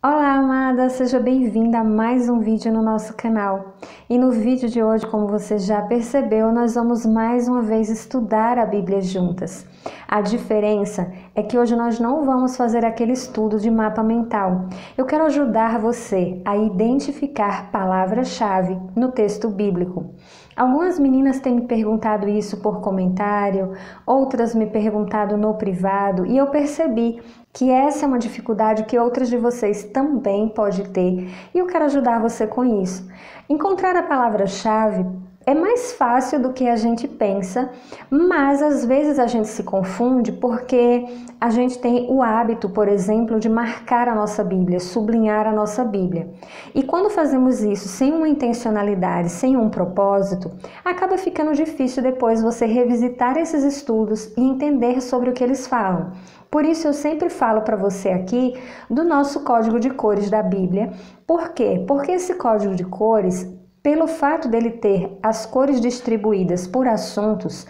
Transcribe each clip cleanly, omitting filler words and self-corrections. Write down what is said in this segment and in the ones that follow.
Olá, amada! Seja bem-vinda a mais um vídeo no nosso canal. E no vídeo de hoje, como você já percebeu, nós vamos mais uma vez estudar a Bíblia juntas. A diferença é que hoje nós não vamos fazer aquele estudo de mapa mental. Eu quero ajudar você a identificar palavras-chave no texto bíblico. Algumas meninas têm me perguntado isso por comentário, outras me perguntado no privado, e eu percebi que essa é uma dificuldade que outras de vocês também podem ter, e eu quero ajudar você com isso. Encontrar a palavra-chave é mais fácil do que a gente pensa, mas às vezes a gente se confunde porque a gente tem o hábito, por exemplo, de marcar a nossa Bíblia, sublinhar a nossa Bíblia. E quando fazemos isso sem uma intencionalidade, sem um propósito, acaba ficando difícil depois você revisitar esses estudos e entender sobre o que eles falam. Por isso eu sempre falo para você aqui do nosso código de cores da Bíblia. Por quê? Porque esse código de cores, pelo fato dele ter as cores distribuídas por assuntos,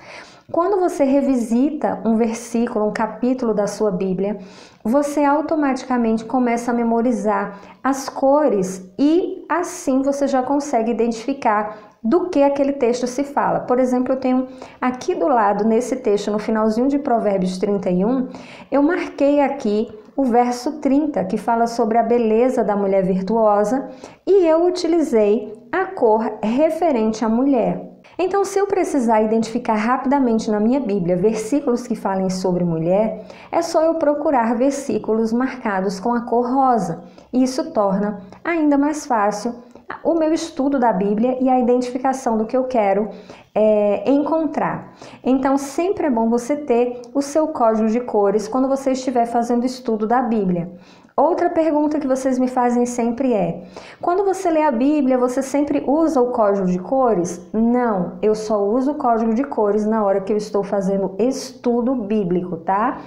quando você revisita um versículo, um capítulo da sua Bíblia, você automaticamente começa a memorizar as cores e assim você já consegue identificar do que aquele texto se fala. Por exemplo, eu tenho aqui do lado, nesse texto, no finalzinho de Provérbios 31, eu marquei aqui o verso 30, que fala sobre a beleza da mulher virtuosa, e eu utilizei a cor referente à mulher. Então, se eu precisar identificar rapidamente na minha Bíblia versículos que falem sobre mulher, é só eu procurar versículos marcados com a cor rosa. E isso torna ainda mais fácil o meu estudo da Bíblia e a identificação do que eu quero encontrar. Então, sempre é bom você ter o seu código de cores quando você estiver fazendo estudo da Bíblia. Outra pergunta que vocês me fazem sempre é: quando você lê a Bíblia, você sempre usa o código de cores? Não, eu só uso o código de cores na hora que eu estou fazendo estudo bíblico, tá?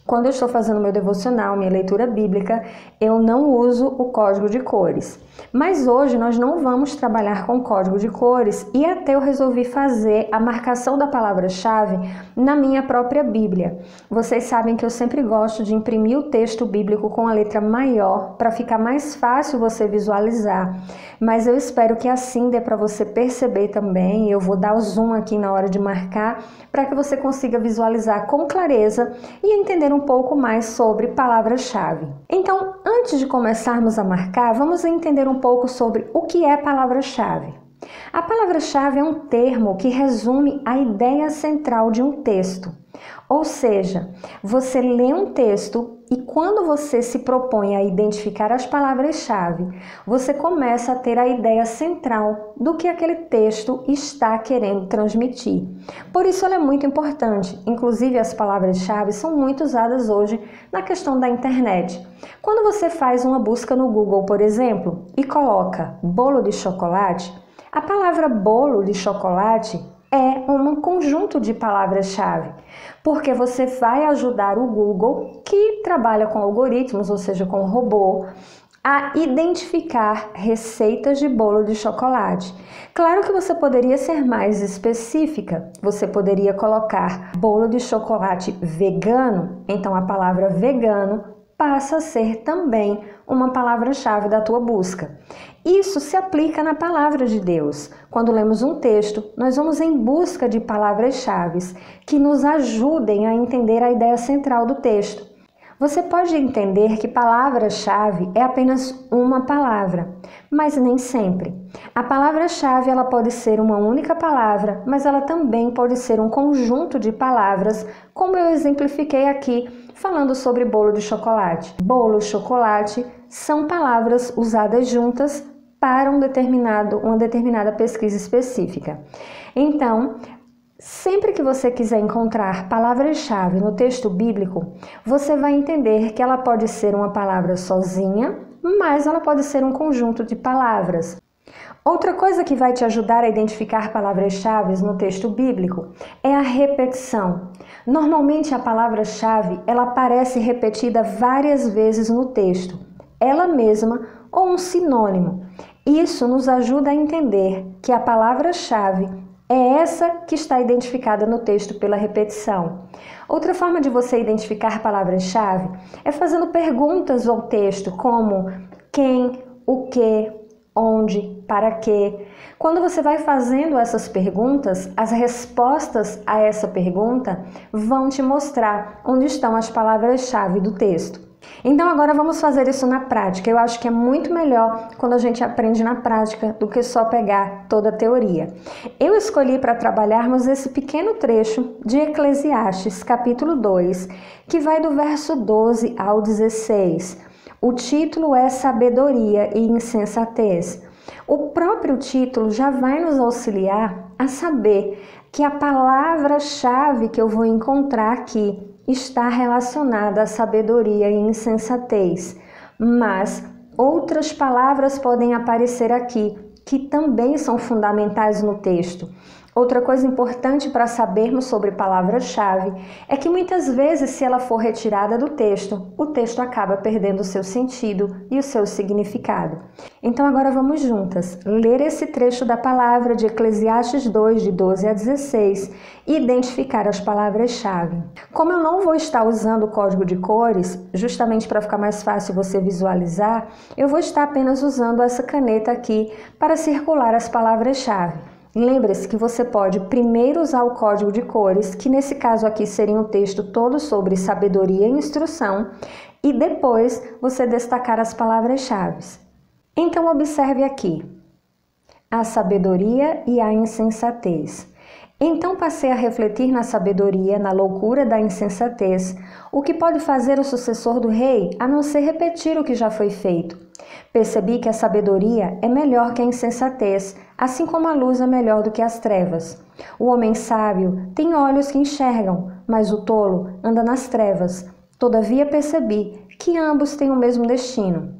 Quando eu estou fazendo meu devocional, minha leitura bíblica, eu não uso o código de cores. Mas hoje nós não vamos trabalhar com código de cores e até eu resolvi fazer a marcação da palavra-chave na minha própria Bíblia. Vocês sabem que eu sempre gosto de imprimir o texto bíblico com a letra maior para ficar mais fácil você visualizar. Mas eu espero que assim dê para você perceber também. Eu vou dar o zoom aqui na hora de marcar para que você consiga visualizar com clareza e entender um pouco mais sobre palavra-chave. Então, antes de começarmos a marcar, vamos entender um pouco sobre o que é palavra-chave. A palavra-chave é um termo que resume a ideia central de um texto. Ou seja, você lê um texto e quando você se propõe a identificar as palavras-chave, você começa a ter a ideia central do que aquele texto está querendo transmitir. Por isso ela é muito importante. Inclusive as palavras-chave são muito usadas hoje na questão da internet. Quando você faz uma busca no Google, por exemplo, e coloca bolo de chocolate, a palavra bolo de chocolate é um conjunto de palavras-chave, porque você vai ajudar o Google, que trabalha com algoritmos, ou seja, com robô, a identificar receitas de bolo de chocolate. Claro que você poderia ser mais específica, você poderia colocar bolo de chocolate vegano, então a palavra vegano passa a ser também uma palavra-chave da tua busca. Isso se aplica na palavra de Deus. Quando lemos um texto, nós vamos em busca de palavras-chave que nos ajudem a entender a ideia central do texto. Você pode entender que palavra-chave é apenas uma palavra, mas nem sempre. A palavra-chave ela pode ser uma única palavra, mas ela também pode ser um conjunto de palavras, como eu exemplifiquei aqui falando sobre bolo de chocolate. Bolo e chocolate são palavras usadas juntas para uma determinada pesquisa específica. Então, sempre que você quiser encontrar palavras-chave no texto bíblico, você vai entender que ela pode ser uma palavra sozinha, mas ela pode ser um conjunto de palavras. Outra coisa que vai te ajudar a identificar palavras-chave no texto bíblico é a repetição. Normalmente a palavra-chave ela aparece repetida várias vezes no texto, ela mesma ou um sinônimo. Isso nos ajuda a entender que a palavra-chave é essa que está identificada no texto pela repetição. Outra forma de você identificar palavras-chave é fazendo perguntas ao texto, como quem, o que, onde, para quê. Quando você vai fazendo essas perguntas, as respostas a essa pergunta vão te mostrar onde estão as palavras-chave do texto. Então agora vamos fazer isso na prática. Eu acho que é muito melhor quando a gente aprende na prática do que só pegar toda a teoria. Eu escolhi para trabalharmos esse pequeno trecho de Eclesiastes, capítulo 2, que vai do verso 12 ao 16. O título é Sabedoria e Insensatez. O próprio título já vai nos auxiliar a saber que a palavra-chave que eu vou encontrar aqui está relacionada à sabedoria e insensatez, mas outras palavras podem aparecer aqui que também são fundamentais no texto. Outra coisa importante para sabermos sobre palavra-chave é que muitas vezes, se ela for retirada do texto, o texto acaba perdendo o seu sentido e o seu significado. Então agora vamos juntas ler esse trecho da palavra de Eclesiastes 2, de 12 a 16 e identificar as palavras-chave. Como eu não vou estar usando o código de cores, justamente para ficar mais fácil você visualizar, eu vou estar apenas usando essa caneta aqui para circular as palavras-chave. Lembre-se que você pode primeiro usar o código de cores, que nesse caso aqui seria um texto todo sobre sabedoria e instrução, e depois você destacar as palavras-chave. Então observe aqui, a sabedoria e a insensatez. Então passei a refletir na sabedoria, na loucura da insensatez, o que pode fazer o sucessor do rei a não ser repetir o que já foi feito. Percebi que a sabedoria é melhor que a insensatez, assim como a luz é melhor do que as trevas. O homem sábio tem olhos que enxergam, mas o tolo anda nas trevas. Todavia percebi que ambos têm o mesmo destino.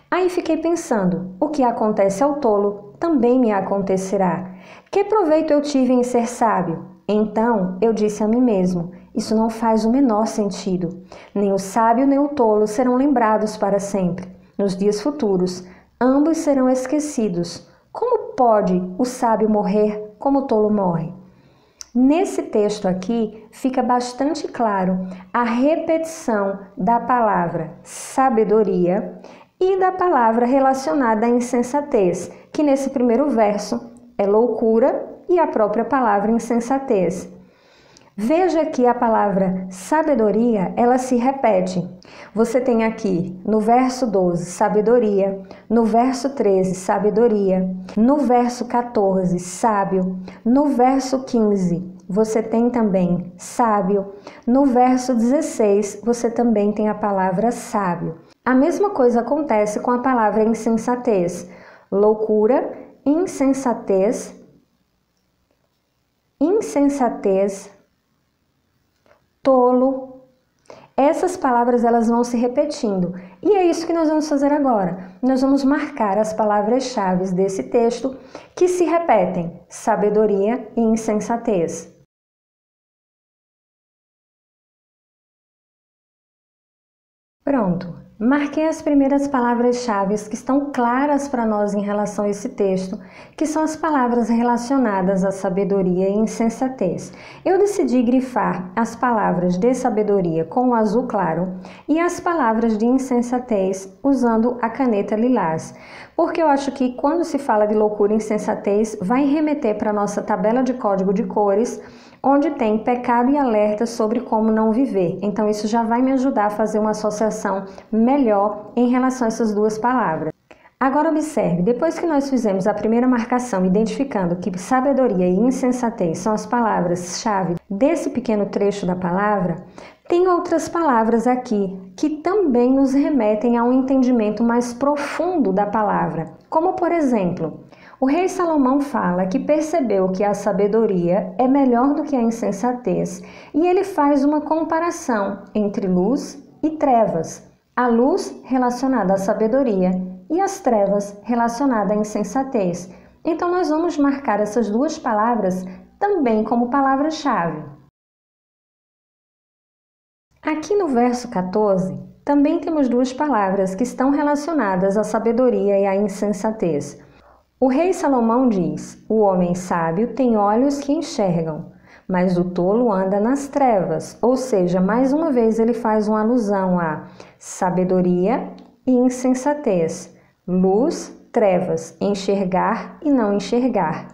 Aí fiquei pensando, o que acontece ao tolo também me acontecerá. Que proveito eu tive em ser sábio? Então eu disse a mim mesmo, isso não faz o menor sentido. Nem o sábio nem o tolo serão lembrados para sempre. Nos dias futuros, ambos serão esquecidos. Como pode o sábio morrer como o tolo morre? Nesse texto aqui fica bastante claro a repetição da palavra sabedoria e da palavra relacionada à insensatez, que nesse primeiro verso é loucura e a própria palavra insensatez. Veja que a palavra sabedoria, ela se repete. Você tem aqui no verso 12, sabedoria, no verso 13, sabedoria, no verso 14, sábio, no verso 15, você tem também sábio, no verso 16, você também tem a palavra sábio. A mesma coisa acontece com a palavra insensatez, loucura, insensatez, tolo. Essas palavras elas vão se repetindo e é isso que nós vamos fazer agora. Nós vamos marcar as palavras-chave desse texto que se repetem, sabedoria e insensatez. Pronto. Marquei as primeiras palavras-chave que estão claras para nós em relação a esse texto, que são as palavras relacionadas à sabedoria e insensatez. Eu decidi grifar as palavras de sabedoria com o azul claro e as palavras de insensatez usando a caneta lilás, porque eu acho que quando se fala de loucura e insensatez, vai remeter para a nossa tabela de código de cores, onde tem pecado e alerta sobre como não viver. Então isso já vai me ajudar a fazer uma associação melhor em relação a essas duas palavras. Agora observe, depois que nós fizemos a primeira marcação identificando que sabedoria e insensatez são as palavras-chave desse pequeno trecho da palavra, tem outras palavras aqui que também nos remetem a um entendimento mais profundo da palavra, como por exemplo, o rei Salomão fala que percebeu que a sabedoria é melhor do que a insensatez e ele faz uma comparação entre luz e trevas. A luz relacionada à sabedoria e as trevas relacionadas à insensatez. Então nós vamos marcar essas duas palavras também como palavra-chave. Aqui no verso 14, também temos duas palavras que estão relacionadas à sabedoria e à insensatez. O rei Salomão diz, o homem sábio tem olhos que enxergam, mas o tolo anda nas trevas. Ou seja, mais uma vez ele faz uma alusão à sabedoria e insensatez, luz, trevas, enxergar e não enxergar.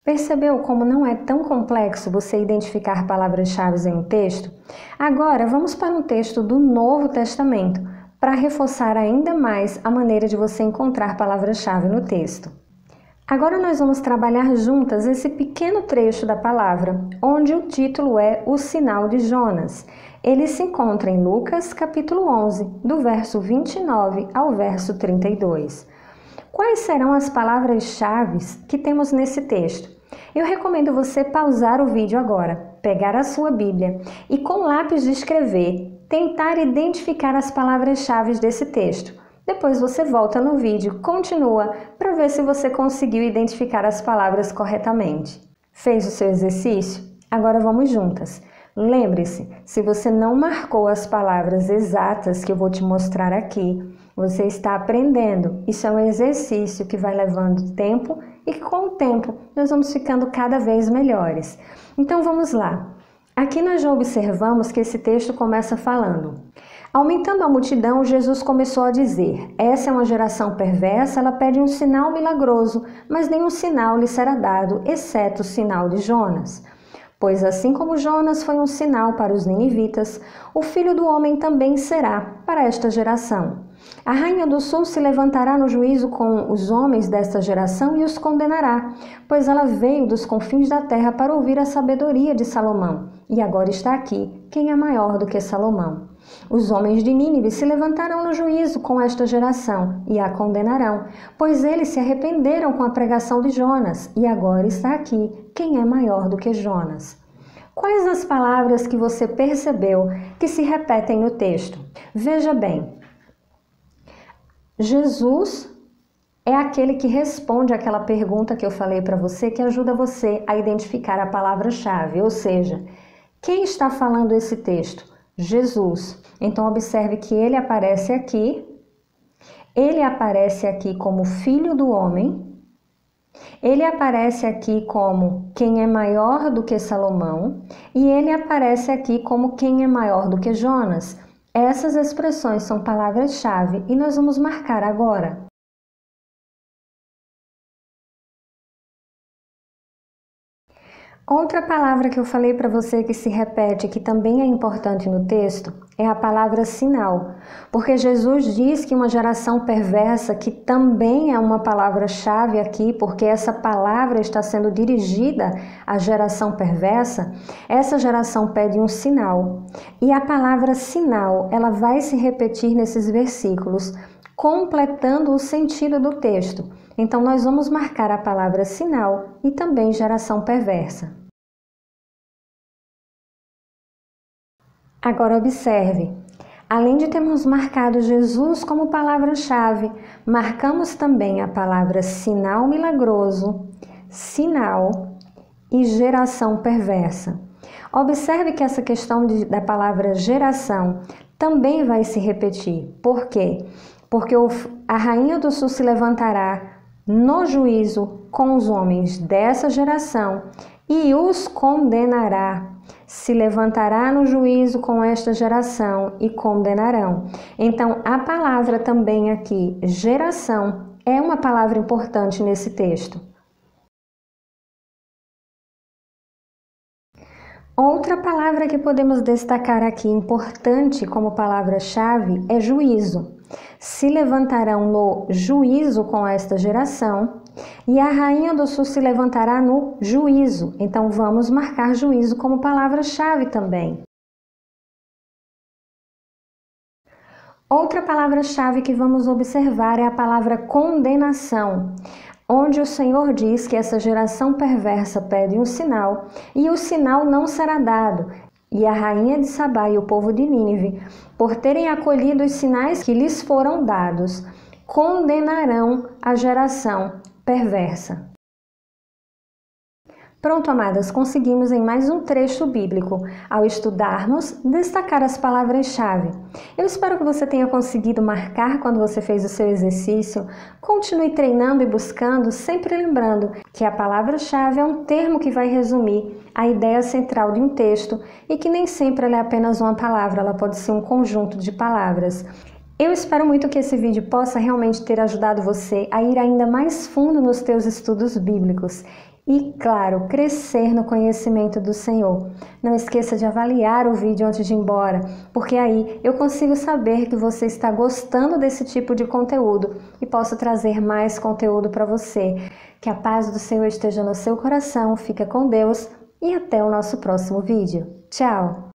Percebeu como não é tão complexo você identificar palavras-chave em um texto? Agora vamos para um texto do Novo Testamento, para reforçar ainda mais a maneira de você encontrar palavra-chave no texto. Agora nós vamos trabalhar juntas esse pequeno trecho da palavra, onde o título é O Sinal de Jonas. Ele se encontra em Lucas, capítulo 11, do verso 29 ao verso 32. Quais serão as palavras-chave que temos nesse texto? Eu recomendo você pausar o vídeo agora, pegar a sua Bíblia e com lápis de escrever, tentar identificar as palavras-chave desse texto. Depois você volta no vídeo, continua para ver se você conseguiu identificar as palavras corretamente. Fez o seu exercício? Agora vamos juntas. Lembre-se, se você não marcou as palavras exatas que eu vou te mostrar aqui, você está aprendendo. Isso é um exercício que vai levando tempo e que com o tempo nós vamos ficando cada vez melhores. Então vamos lá. Aqui nós já observamos que esse texto começa falando: aumentando a multidão, Jesus começou a dizer: essa é uma geração perversa, ela pede um sinal milagroso, mas nenhum sinal lhe será dado, exceto o sinal de Jonas. Pois assim como Jonas foi um sinal para os ninivitas, o Filho do Homem também será para esta geração. A rainha do sul se levantará no juízo com os homens desta geração e os condenará, pois ela veio dos confins da terra para ouvir a sabedoria de Salomão, e agora está aqui quem é maior do que Salomão. Os homens de Nínive se levantarão no juízo com esta geração e a condenarão, pois eles se arrependeram com a pregação de Jonas, e agora está aqui quem é maior do que Jonas. Quais as palavras que você percebeu que se repetem no texto? Veja bem, Jesus é aquele que responde aquela pergunta que eu falei para você, que ajuda você a identificar a palavra-chave, ou seja, quem está falando esse texto? Jesus. Então observe que ele aparece aqui como Filho do Homem, ele aparece aqui como quem é maior do que Salomão e ele aparece aqui como quem é maior do que Jonas. Essas expressões são palavras-chave e nós vamos marcar agora. Outra palavra que eu falei para você que se repete, que também é importante no texto, é a palavra sinal, porque Jesus diz que uma geração perversa, que também é uma palavra-chave aqui, porque essa palavra está sendo dirigida à geração perversa, essa geração pede um sinal. E a palavra sinal, ela vai se repetir nesses versículos, completando o sentido do texto. Então nós vamos marcar a palavra sinal e também geração perversa. Agora observe, além de termos marcado Jesus como palavra-chave, marcamos também a palavra sinal milagroso, sinal e geração perversa. Observe que essa questão da palavra geração também vai se repetir. Por quê? Porque a rainha do sul se levantará no juízo com os homens dessa geração e os condenará. Se levantará no juízo com esta geração e condenarão. Então, a palavra também aqui, geração, é uma palavra importante nesse texto. Outra palavra que podemos destacar aqui, importante como palavra-chave, é juízo. Se levantarão no juízo com esta geração e a rainha do sul se levantará no juízo. Então vamos marcar juízo como palavra-chave também. Outra palavra-chave que vamos observar é a palavra condenação, onde o Senhor diz que essa geração perversa pede um sinal e o sinal não será dado. E a rainha de Sabá e o povo de Nínive, por terem acolhido os sinais que lhes foram dados, condenarão a geração perversa. Pronto, amadas, conseguimos em mais um trecho bíblico, ao estudarmos, destacar as palavras-chave. Eu espero que você tenha conseguido marcar quando você fez o seu exercício. Continue treinando e buscando, sempre lembrando que a palavra-chave é um termo que vai resumir a ideia central de um texto e que nem sempre ela é apenas uma palavra, ela pode ser um conjunto de palavras. Eu espero muito que esse vídeo possa realmente ter ajudado você a ir ainda mais fundo nos teus estudos bíblicos. E, claro, crescer no conhecimento do Senhor. Não esqueça de avaliar o vídeo antes de ir embora, porque aí eu consigo saber que você está gostando desse tipo de conteúdo e posso trazer mais conteúdo para você. Que a paz do Senhor esteja no seu coração, fica com Deus e até o nosso próximo vídeo. Tchau!